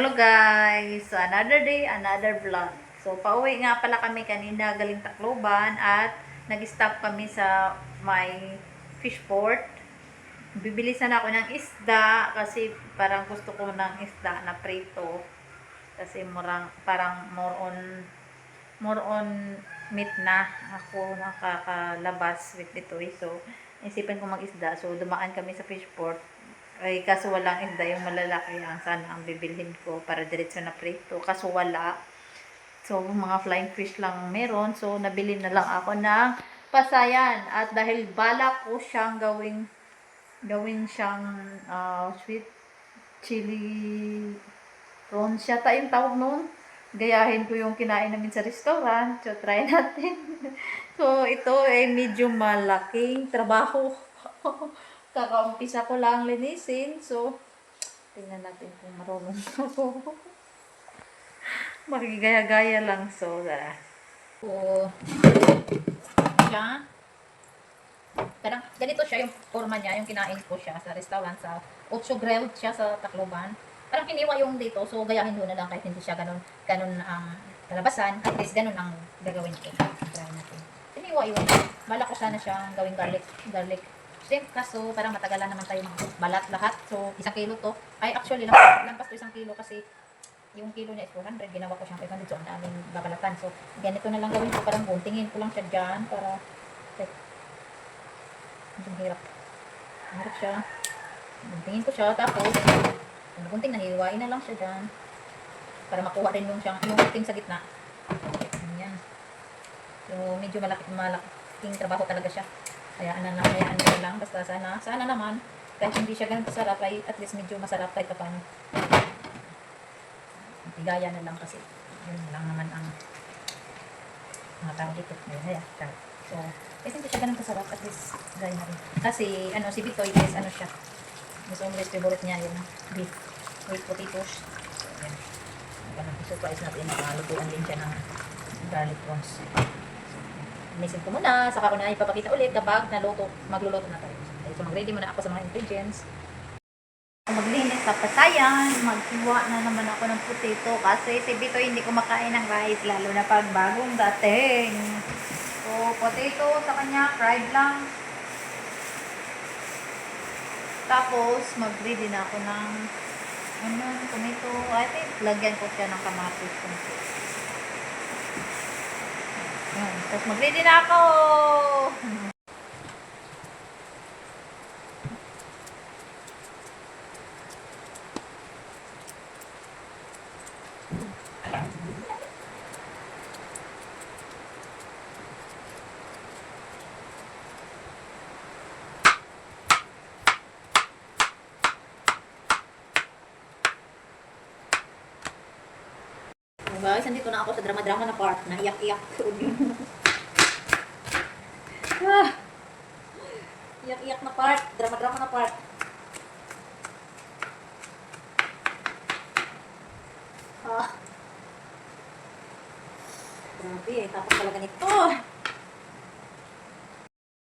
Hello guys! So another day, another vlog. So pauwi nga pala kami kanina galing Tacloban at nag-stop kami sa may fish port. Bibilisan ako ng isda kasi parang gusto ko ng isda na prito. Kasi parang more on meat na ako nakakalabas with ito. So isipin ko mag-isda. So dumaan kami sa fish port. Ay, kaso walang isda yung malalaki ang sana ang bibilhin ko para diretso na prito. Kaso wala. So, mga flying fish lang meron. So, nabili na lang ako ng pasayan. At dahil balak ko siyang gawin siyang sweet chili prawns yata yung tawag noon. Gayahin ko yung kinain namin sa restaurant. So, try natin. So, ito ay medyo malaking trabaho. Kakaumpisa ko lang linisin. So, tingnan natin kung marunong ako. Magigaya-gaya lang. So, siya. Parang ganito siya yung forma niya. Yung kinain ko siya sa restaurant. Sa 8 grilled siya sa Tacloban. Parang kiniwa yung dito. So, gayahin doon na lang kahit hindi siya ganun ang kalabasan. At least ganun ang gagawin ko. Try natin. Kiniwa yun. Bala ko sana siyang gawing garlic shrimp, kaso parang matagalan naman tayo balat lahat. So, 1 kilo to. Ay, actually, lampas to 1 kilo kasi yung kilo niya is 400. Ginawa ko siyang 500. So, ang daming babalatan. So, ganito na lang gawin ko. Parang guntingin ko lang siya dyan para medyo hirap. Harap siya. Guntingin ko siya. Tapos, kung gunting, nahiwain na lang siya dyan para makuha rin yung itim sa gitna. Ayan. So, medyo malaking trabaho talaga siya. Hayaan na lang. Basta sana naman, kahit hindi siya ganun kasarap, ay at least medyo masarap kahit paano. Igaya na lang kasi. Yun lang naman ang mga tao dito. Ayun, so, kasi hindi siya ganun kasarap, at least gaya na rin. Kasi, si Bitoy is, siya. Gusto kong favorite niya, yun, beef with potatoes. So, yan. Surprise natin, nakalutuan din siya ng garlic prawns. Inisin ko muna, saka ko na ipapakita ulit kapag magluluto na tayo. So, mag-ready muna ako sa mga ingredients. Maglinis sa pasayan, maghiwa na naman ako ng potato kasi si Bito hindi kumakain ng rice, lalo na pag bagong dating. So, potato sa kanya, fried lang. Tapos, mag-ready na ako ng tomato. I think, lagyan ko siya ng kamatis. Tapos mag-ready na ako. Guys, nandito na ako sa drama-drama na part na iyak-iyak. Iyak-iyak na part, drama-drama na part. Grabe, tapos pala ganito.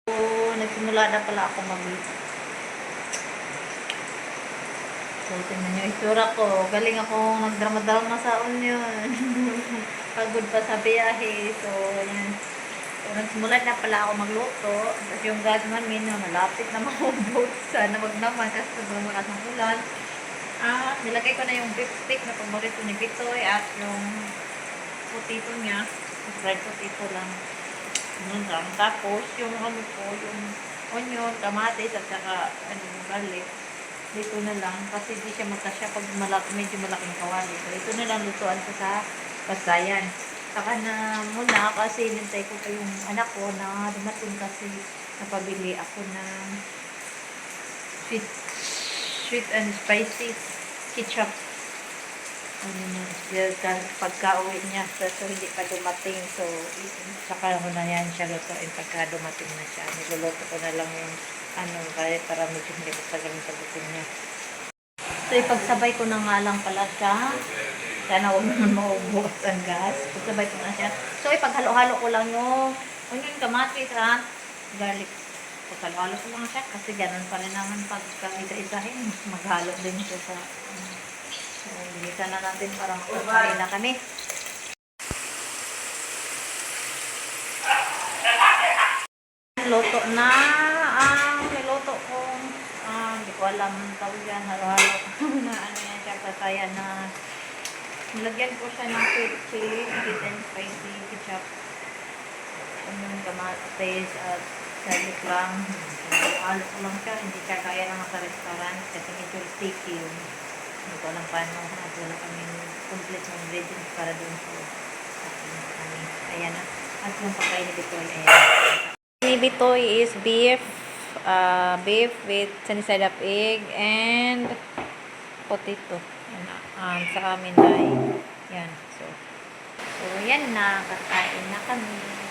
So, nagsimula na pala ako So, tingnan nyo isura ko. Galing akong nagdrama-drama sa Union. Pagod pa sa biyahe. So, yan. So, nagsimula na pala ako magluto. Tapos yung gas namin, malapit na maubos. Sana wag naman kasi sobrang lakas ng ulan. Nilagay ko na yung beef stick na paborito ni Bitoy at yung potato niya. Fried potato lang. Tapos, yung yung onion, kamatis, at saka garlic. Dito na lang kasi hindi siya magkasya pag medyo malaking kawali. So, ito na lang lutuan ko sa pasayan. Saka na muna kasi nintay ko pa yung anak ko na dumating kasi napabili ako ng sweet and spicy ketchup. Pagka-uwi niya. So, hindi pa dumating. So, saka ko na yan siya lutuin pagka dumating na siya. Niluluto ko na lang yung kahit para medyo hindi ko tagaling sa butin niya. So, ipagsabay ko na nga lang pala siya. Sana huwag naman maubos ang gas. Ipagsabay ko na siya. So, ipaghalo-halo ko lang yung onion, kamatis, at garlic. Ipaghalo-halo ko lang siya kasi ganun pa rin naman pagka isa-isahin. Maghalo din siya sa So, bilisan na natin para makakain na kami. Luto na ang niluto kong hindi ko alam tawag yan, halo-halo na ano yan siya, katayan na nilagyan ko siya ng sweet chili, sweet and spicy ketchup, kamatis at garlic lang. Halo ko lang siya, hindi siya kaya naman sa restaurant kasi medyo sticky yun. Hindi ko alam paano at wala kaming complete na ingredients para dun sa kami. Ayan na. At yung pagkain ni Bitoy, ayan. Ni Bitoy is beef with sunny side up egg and potato. Yan na. Sa amin ay yan. So yan na. Kakain na kami.